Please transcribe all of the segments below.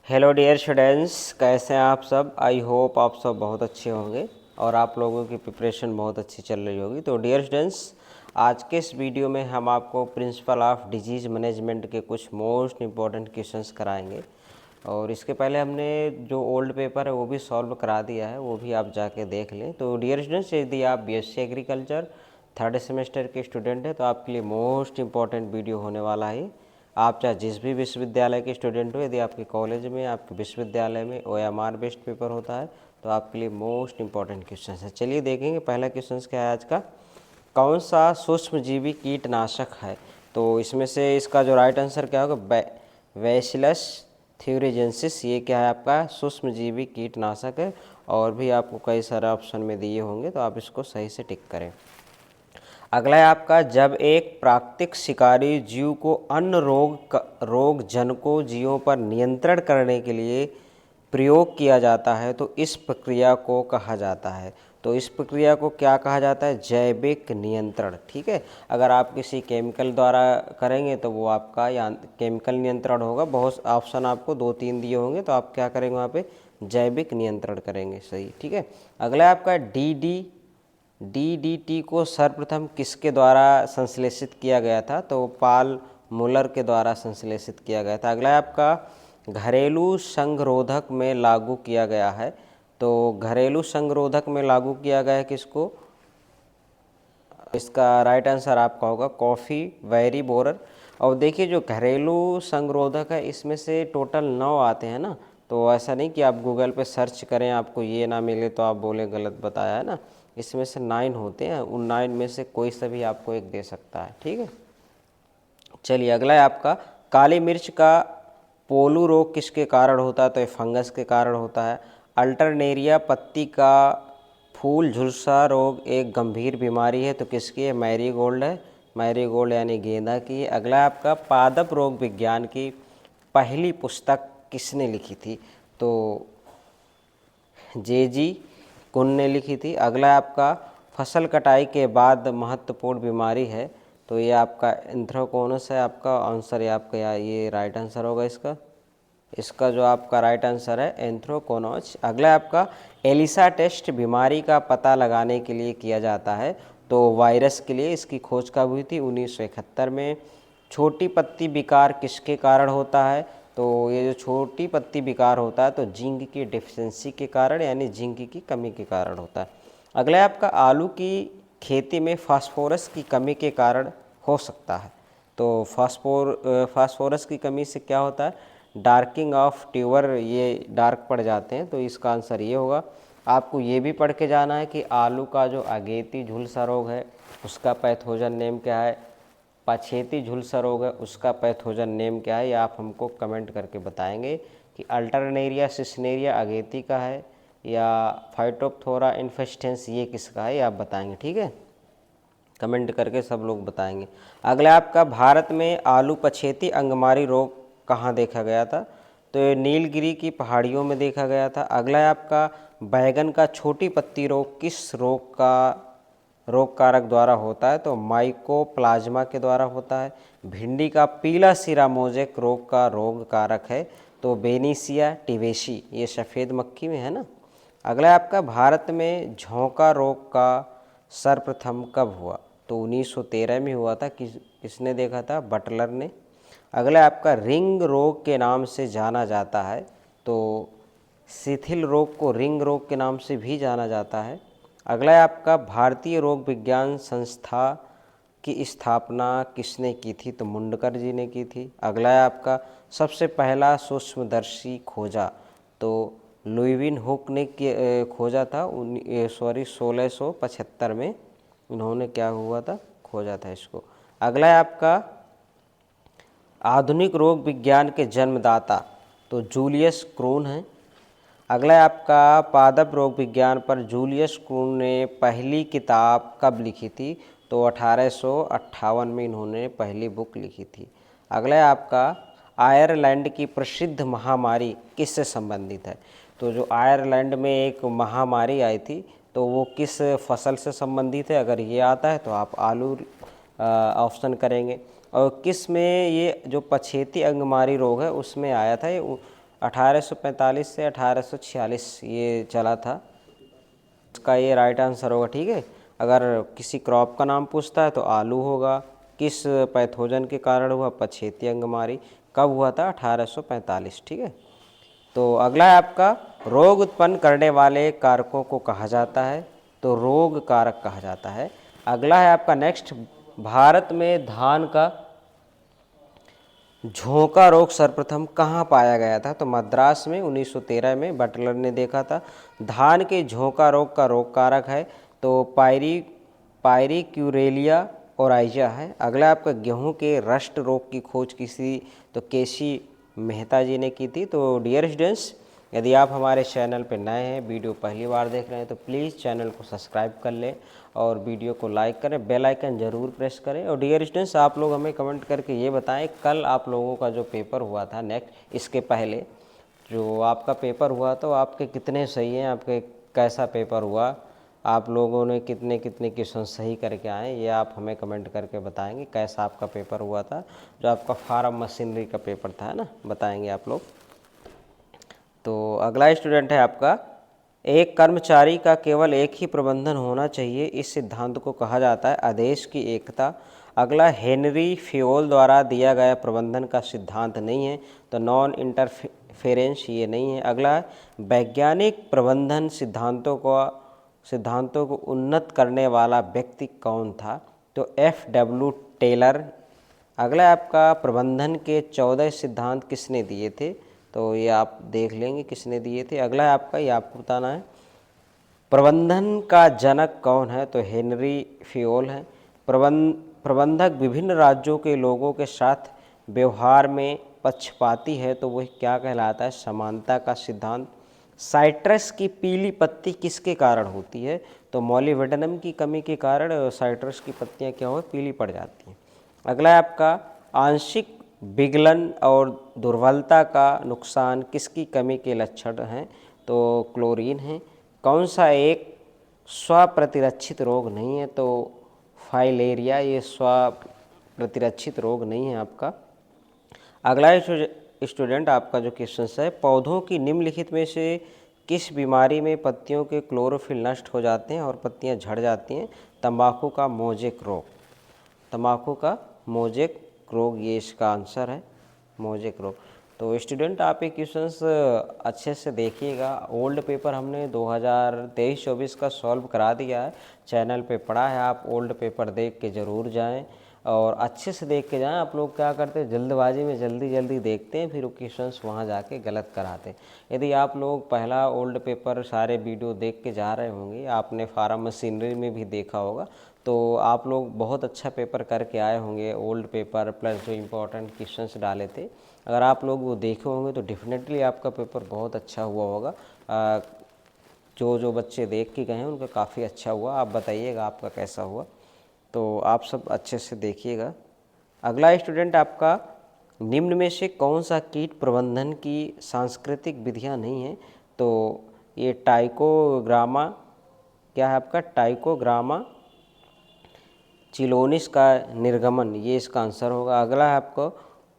Hello dear students, कैसे हैं आप सब। आई होप आप सब बहुत अच्छे होंगे और आप लोगों की प्रिपरेशन बहुत अच्छी चल रही होगी। तो डियर स्टूडेंट्स, आज के इस वीडियो में हम आपको प्रिंसिपल ऑफ डिजीज़ मैनेजमेंट के कुछ मोस्ट इम्पॉर्टेंट क्वेश्चंस कराएंगे। और इसके पहले हमने जो ओल्ड पेपर है वो भी सॉल्व करा दिया है, वो भी आप जाके देख लें। तो डियर स्टूडेंट्स, यदि आप बीएससी एग्रीकल्चर थर्ड सेमेस्टर के स्टूडेंट हैं तो आपके लिए मोस्ट इम्पॉर्टेंट वीडियो होने वाला है। आप चाहे जिस भी विश्वविद्यालय के स्टूडेंट हो, यदि आपके कॉलेज में, आपके विश्वविद्यालय में OMR बेस्ड पेपर होता है तो आपके लिए मोस्ट इम्पॉर्टेंट क्वेश्चन है। चलिए देखेंगे पहला क्वेश्चन क्या है आज का। कौन सा सूक्ष्मजीवी कीटनाशक है? तो इसमें से इसका जो राइट आंसर क्या होगा, बैसिलस थ्यूरिजेंसिस। ये क्या है आपका सूक्ष्मजीवी कीटनाशक है। और भी आपको कई सारे ऑप्शन में दिए होंगे तो आप इसको सही से टिक करें। अगला है आपका, जब एक प्राकृतिक शिकारी जीव को अन्य रोग जनको जीवों पर नियंत्रण करने के लिए प्रयोग किया जाता है तो इस प्रक्रिया को कहा जाता है। तो इस प्रक्रिया को क्या कहा जाता है? जैविक नियंत्रण। ठीक है, अगर आप किसी केमिकल द्वारा करेंगे तो वो आपका केमिकल नियंत्रण होगा। बहुत ऑप्शन आपको 2-3 दिए होंगे तो आप क्या करेंगे वहाँ पे? जैविक नियंत्रण करेंगे। सही, ठीक है। अगला आपका DDT को सर्वप्रथम किसके द्वारा संश्लेषित किया गया था? तो पाल मुलर के द्वारा संश्लेषित किया गया था। अगला है आपका, घरेलू संगरोधक में लागू किया गया है। तो घरेलू संगरोधक में लागू किया गया है किसको? इसका राइट आंसर आपका होगा कॉफ़ी वेरी बोरर। और देखिए जो घरेलू संगरोधक है इसमें से टोटल 9 आते हैं ना। तो ऐसा नहीं कि आप गूगल पे सर्च करें आपको ये ना मिले तो आप बोले गलत बताया है ना। इसमें से 9 होते हैं, उन 9 में से कोई सा भी आपको एक दे सकता है। ठीक है, चलिए अगला है आपका, काली मिर्च का पोलू रोग किसके कारण होता है? तो ये फंगस के कारण होता है। अल्टरनेरिया पत्ती का फूल झुलसा रोग एक गंभीर बीमारी है तो किसकी है? मैरीगोल्ड है। मैरीगोल्ड यानी गेंदा की है। अगला है आपका, पादप रोग विज्ञान की पहली पुस्तक किसने लिखी थी? तो JG कुन ने लिखी थी। अगला है आपका, फसल कटाई के बाद महत्वपूर्ण बीमारी है तो ये आपका एंथ्रोकोनस है। आपका आंसर ये आपका ये राइट आंसर होगा इसका जो आपका राइट आंसर है एंथ्रोकोनस। अगला है आपका, एलिसा टेस्ट बीमारी का पता लगाने के लिए किया जाता है तो वायरस के लिए इसकी खोज कब हुई थी? 1971 में। छोटी पत्ती विकार किसके कारण होता है? तो ये जो छोटी पत्ती विकार होता है तो जिंक की डिफिशियंसी के कारण, यानी जिंक की कमी के कारण होता है। अगला है आपका, आलू की खेती में फास्फोरस की कमी के कारण हो सकता है। तो फास्फोरस की कमी से क्या होता है? डार्किंग ऑफ ट्यूबर, ये डार्क पड़ जाते हैं। तो इसका आंसर ये होगा। आपको ये भी पढ़ के जाना है कि आलू का जो अगेती झुलसा रोग है उसका पैथोजन नेम क्या है, पछेती झुलसा रोग है उसका पैथोजन नेम क्या है। ये आप हमको कमेंट करके बताएंगे कि अल्टरनेरिया सिस्नेरिया अगेती का है या फाइटोप्थोरा इन्फेस्टेंस ये किसका है, ये आप बताएंगे। ठीक है, कमेंट करके सब लोग बताएंगे। अगला आपका, भारत में आलू पछेती अंगमारी रोग कहाँ देखा गया था? तो ये नीलगिरी की पहाड़ियों में देखा गया था। अगला है आपका, बैगन का छोटी पत्ती रोग किस रोग कारक द्वारा होता है? तो माइकोप्लाज्मा के द्वारा होता है। भिंडी का पीला सिरा मोजेक रोग का रोग कारक है तो बेनिसिया टिवेसी, ये सफ़ेद मक्खी में है ना। अगला है आपका, भारत में झोंका रोग का सर्वप्रथम कब हुआ? तो 1913 में हुआ था। किसने देखा था? बटलर ने। अगला आपका, रिंग रोग के नाम से जाना जाता है तो शिथिल रोग को रिंग रोग के नाम से भी जाना जाता है। अगला है आपका, भारतीय रोग विज्ञान संस्था की स्थापना किसने की थी? तो मुंडकर जी ने की थी। अगला है आपका, सबसे पहला सूक्ष्मदर्शी खोजा तो लुईविन हुक ने खोजा था 1675 में इन्होंने क्या हुआ था? खोजा था इसको। अगला है आपका, आधुनिक रोग विज्ञान के जन्मदाता तो जूलियस क्रोन है। अगला है आपका, पादप रोग विज्ञान पर जूलियस क्रोन ने पहली किताब कब लिखी थी? तो 1858 में इन्होंने पहली बुक लिखी थी। अगला है आपका, आयरलैंड की प्रसिद्ध महामारी किससे संबंधित है? तो जो आयरलैंड में एक महामारी आई थी तो वो किस फसल से संबंधित है? अगर ये आता है तो आप आलू ऑप्शन करेंगे। और किस में ये जो पछेती अंगमारी रोग है उसमें आया था? ये 1845 से 1846 ये चला था। इसका ये राइट आंसर होगा, ठीक है। अगर किसी क्रॉप का नाम पूछता है तो आलू होगा। किस पैथोजन के कारण हुआ? पछेती अंगमारी। कब हुआ था? 1845, ठीक है। तो अगला है आपका, रोग उत्पन्न करने वाले कारकों को कहा जाता है, तो रोग कारक कहा जाता है। अगला है आपका नेक्स्ट, भारत में धान का झोंका रोग सर्वप्रथम कहाँ पाया गया था? तो मद्रास में 1913 में बटलर ने देखा था। धान के झोंका रोग का रोग कारक है तो पायरिक्यूरेलिया ओराइजा है। अगला आपका, गेहूं के रस्ट रोग की खोज किसी? तो केसी मेहता जी ने की थी। तो डियर स्टूडेंट्स, यदि आप हमारे चैनल पर नए हैं, वीडियो पहली बार देख रहे हैं, तो प्लीज़ चैनल को सब्सक्राइब कर लें और वीडियो को लाइक करें, बेल आइकन ज़रूर प्रेस करें। और डियर स्टूडेंट्स, आप लोग हमें कमेंट करके ये बताएं, कल आप लोगों का जो पेपर हुआ था नेक्स्ट, इसके पहले जो आपका पेपर हुआ तो आपके कितने सही हैं, आपके कैसा पेपर हुआ, आप लोगों ने कितने कितने क्वेश्चन सही करके आए, ये आप हमें कमेंट करके बताएंगे कैसा आपका पेपर हुआ था। जो आपका फार्म मशीनरी का पेपर था ना, बताएंगे आप लोग। तो अगला स्टूडेंट है आपका, एक कर्मचारी का केवल एक ही प्रबंधन होना चाहिए, इस सिद्धांत को कहा जाता है आदेश की एकता। अगला, हेनरी फ्योल द्वारा दिया गया प्रबंधन का सिद्धांत नहीं है, तो नॉन इंटरफेरेंस ये नहीं है। अगला, वैज्ञानिक प्रबंधन सिद्धांतों को उन्नत करने वाला व्यक्ति कौन था? तो FW टेलर। अगला आपका, प्रबंधन के 14 सिद्धांत किसने दिए थे? तो ये आप देख लेंगे किसने दिए थे। अगला है आपका, ये आपको बताना है, प्रबंधन का जनक कौन है? तो हेनरी फ्योल है। प्रबंधक विभिन्न राज्यों के लोगों के साथ व्यवहार में पक्षपाती है, तो वह क्या कहलाता है? समानता का सिद्धांत। साइट्रस की पीली पत्ती किसके कारण होती है? तो मॉलिब्डेनम की कमी के कारण साइट्रस की पत्तियां क्या हो, पीली पड़ जाती हैं। अगला है आपका, आंशिक विगलन और दुर्बलता का नुकसान किसकी कमी के लक्षण हैं? तो क्लोरीन है। कौन सा एक स्वप्रतिरक्षित रोग नहीं है? तो फाइलेरिया, ये स्वप्रतिरक्षित रोग नहीं है आपका। अगला स्टूडेंट आपका जो क्वेश्चन है, पौधों की निम्नलिखित में से किस बीमारी में पत्तियों के क्लोरोफिल नष्ट हो जाते हैं और पत्तियां झड़ जाती हैं? तंबाकू का मोजेक रोग। तंबाकू का मोजेक रोग ये इसका आंसर है, मोजेक रोग। तो स्टूडेंट, आप ये क्वेश्चंस अच्छे से देखिएगा। ओल्ड पेपर हमने 2023-24 का सॉल्व करा दिया है, चैनल पे पड़ा है, आप ओल्ड पेपर देख के ज़रूर जाएं और अच्छे से देख के जाएं। आप लोग क्या करते हैं, जल्दबाजी में जल्दी जल्दी देखते हैं, फिर वो क्वेश्चंस वहाँ जाके गलत कराते हैं। यदि आप लोग पहला ओल्ड पेपर सारे वीडियो देख के जा रहे होंगे, आपने फार्म मशीनरी में भी देखा होगा, तो आप लोग बहुत अच्छा पेपर करके आए होंगे। ओल्ड पेपर प्लस जो इम्पोर्टेंट क्वेश्चंस डाले थे, अगर आप लोग वो देखे होंगे तो डेफिनेटली आपका पेपर बहुत अच्छा हुआ होगा। जो बच्चे देख के गए हैं उनका काफ़ी अच्छा हुआ। आप बताइएगा आपका कैसा हुआ, तो आप सब अच्छे से देखिएगा। अगला स्टूडेंट आपका, निम्न में से कौन सा कीट प्रबंधन की सांस्कृतिक विधियां नहीं है? तो ये टाइकोग्रामा, क्या है आपका? टाइकोग्रामा चिलोनिस का निर्गमन, ये इसका आंसर होगा। अगला है आपको,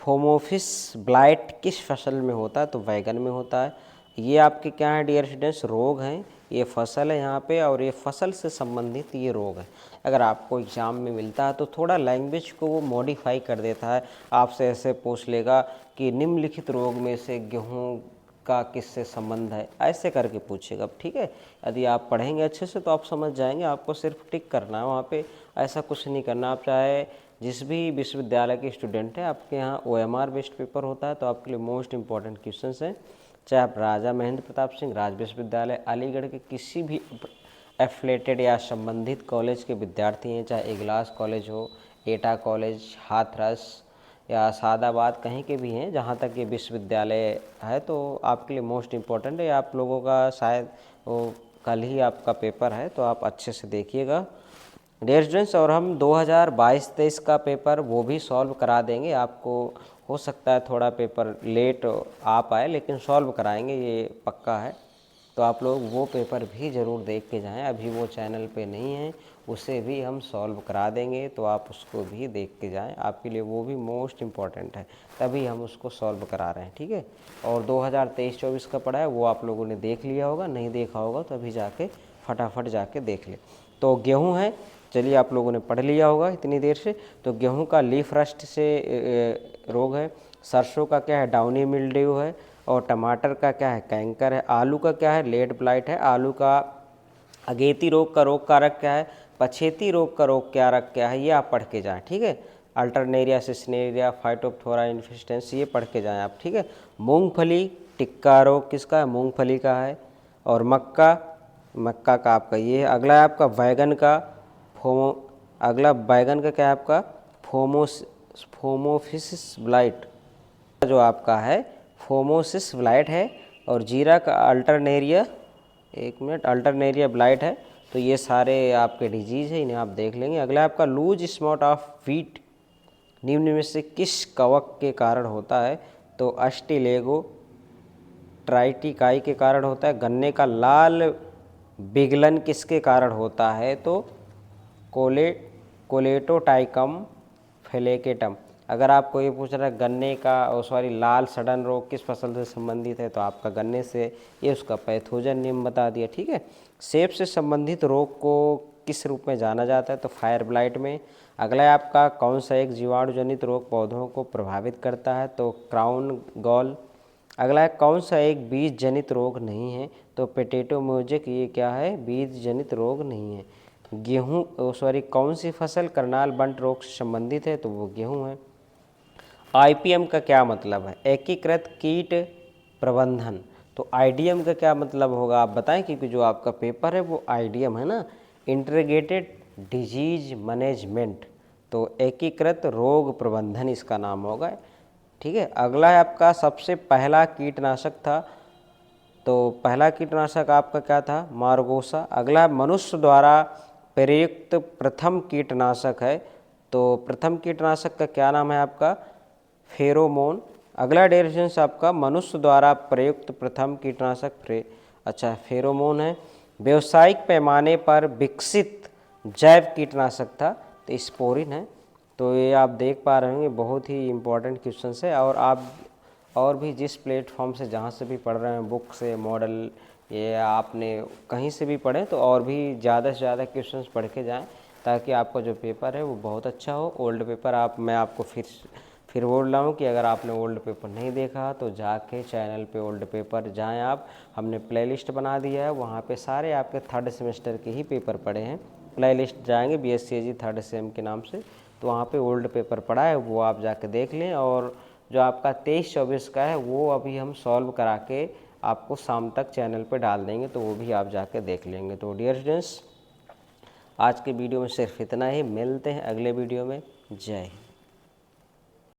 फोमोफिस ब्लाइट किस फसल में होता है? तो बैगन में होता है। ये आपके क्या है डियर स्टूडेंट्स? रोग हैं, ये फसल है यहाँ पे और ये फसल से संबंधित ये रोग है। अगर आपको एग्ज़ाम में मिलता है तो थोड़ा लैंग्वेज को वो मॉडिफाई कर देता है, आपसे ऐसे पूछ लेगा कि निम्नलिखित रोग में से गेहूँ का किससे संबंध है, ऐसे करके पूछेगा, ठीक है। यदि आप पढ़ेंगे अच्छे से तो आप समझ जाएंगे, आपको सिर्फ टिक करना है वहाँ पे, ऐसा कुछ नहीं करना। आप चाहे जिस भी विश्वविद्यालय के स्टूडेंट हैं, आपके यहाँ OMR बेस्ड पेपर होता है तो आपके लिए मोस्ट इंपॉर्टेंट क्वेश्चंस हैं। चाहे आप राजा महेंद्र प्रताप सिंह राज विश्वविद्यालय अलीगढ़ के किसी भी एफिलेटेड या संबंधित कॉलेज के विद्यार्थी हैं, चाहे इगलास कॉलेज हो, एटा कॉलेज, हाथरस या सादाबाद, कहीं के भी हैं, जहाँ तक ये विश्वविद्यालय है, तो आपके लिए मोस्ट इम्पॉर्टेंट है। आप लोगों का शायद वो कल ही आपका पेपर है, तो आप अच्छे से देखिएगा डियर स्टूडेंट्स। और हम 2022-23 का पेपर वो भी सॉल्व करा देंगे आपको। हो सकता है थोड़ा पेपर लेट आ पाए, लेकिन सॉल्व कराएंगे, ये पक्का है। तो आप लोग वो पेपर भी ज़रूर देख के जाएं। अभी वो चैनल पे नहीं है, उसे भी हम सॉल्व करा देंगे, तो आप उसको भी देख के जाएं। आपके लिए वो भी मोस्ट इम्पॉर्टेंट है, तभी हम उसको सॉल्व करा रहे हैं, ठीक है। और 2023-24 का पढ़ा है वो आप लोगों ने देख लिया होगा, नहीं देखा होगा तो अभी जाके फटाफट जाके देख ले। तो गेहूँ है, चलिए आप लोगों ने पढ़ लिया होगा इतनी देर से। तो गेहूँ का लीफ रस्ट से रोग है, सरसों का क्या है, डाउनी मिल्ड्यू है, और टमाटर का क्या है, कैंकर है, आलू का क्या है, लेड ब्लाइट है, आलू का अगेती रोग का रोग कारक क्या है, पछेती रोग का रोग कारक क्या है, ये आप पढ़ के जाएं, ठीक है। अल्टरनेरिया, सिस्नेरिया, फाइटोप्थोरा इन्फेस्टेंस, ये पढ़ के जाएं आप, ठीक है। मूंगफली टिक्का रोग किसका है, मूंगफली का है। और मक्का का आपका ये है। अगला है आपका बैगन का अगला बैगन का क्या है आपका, फोमोफिसिस ब्लाइट, जो आपका है फोमोसिस ब्लाइट है। और जीरा का अल्टरनेरिया ब्लाइट है। तो ये सारे आपके डिजीज़ है, इन्हें आप देख लेंगे। अगला आपका लूज स्पॉट ऑफ व्हीट निम्न में से किस कवक के कारण होता है, तो अस्टिलेगो ट्राइटिकाई के कारण होता है। गन्ने का लाल बिगलन किसके कारण होता है, तो कोलेटोटाइकम फेलेकेटम। अगर आपको ये पूछ रहा है गन्ने का लाल सड़न रोग किस फसल से संबंधित है, तो आपका गन्ने से, ये उसका पैथोजन नेम बता दिया, ठीक है। सेब से संबंधित रोग को किस रूप में जाना जाता है, तो फायर ब्लाइट में। अगला है आपका कौन सा एक जीवाणु जनित रोग पौधों को प्रभावित करता है, तो क्राउन गॉल। अगला है कौन सा एक बीज जनित रोग नहीं है, तो पोटैटो मोजेक, ये क्या है, बीज जनित रोग नहीं है। गेहूँ कौन सी फसल करनाल बंट रोग से संबंधित है, तो वो गेहूँ है। आईपीएम का क्या मतलब है, एकीकृत कीट प्रबंधन। तो आईडीएम का क्या मतलब होगा आप बताएं, क्योंकि जो आपका पेपर है वो आईडीएम है ना, इंटीग्रेटेड डिजीज मैनेजमेंट। तो एकीकृत रोग प्रबंधन इसका नाम होगा, ठीक है। अगला है आपका सबसे पहला कीटनाशक था, तो पहला कीटनाशक आपका क्या था, मार्गोसा। अगला मनुष्य द्वारा प्रयुक्त प्रथम कीटनाशक है, तो प्रथम कीटनाशक का क्या नाम है आपका, फेरोमोन। अगला डेफिनेशन आपका मनुष्य द्वारा प्रयुक्त प्रथम कीटनाशक फेरोमोन है। व्यावसायिक पैमाने पर विकसित जैव कीटनाशक था, तो स्पोरिन है। तो ये आप देख पा रहे होंगे, बहुत ही इम्पोर्टेंट क्वेश्चन है। और आप और भी जिस प्लेटफॉर्म से जहाँ से भी पढ़ रहे हैं, बुक से, मॉडल, ये आपने कहीं से भी पढ़े, तो और भी ज़्यादा से ज़्यादा क्वेश्चंस पढ़ के जाएं, ताकि आपका जो पेपर है वो बहुत अच्छा हो। ओल्ड पेपर मैं आपको फिर बोल रहा हूँ कि अगर आपने ओल्ड पेपर नहीं देखा तो जाके चैनल पे ओल्ड पेपर जाएं आप। हमने प्लेलिस्ट बना दिया है, वहाँ पे सारे आपके थर्ड सेमेस्टर के ही पेपर पढ़े हैं। प्लेलिस्ट जाएंगे BSCAG थर्ड सेम के नाम से, तो वहाँ पे ओल्ड पेपर पढ़ा है, वो आप जाके देख लें। और जो आपका 23-24 का है वो अभी हम सॉल्व करा के आपको शाम तक चैनल पे डाल देंगे, तो वो भी आप जाके देख लेंगे। तो डियर स्टूडेंट्स, आज के वीडियो में सिर्फ इतना ही, मिलते हैं अगले वीडियो में। जय हिंद।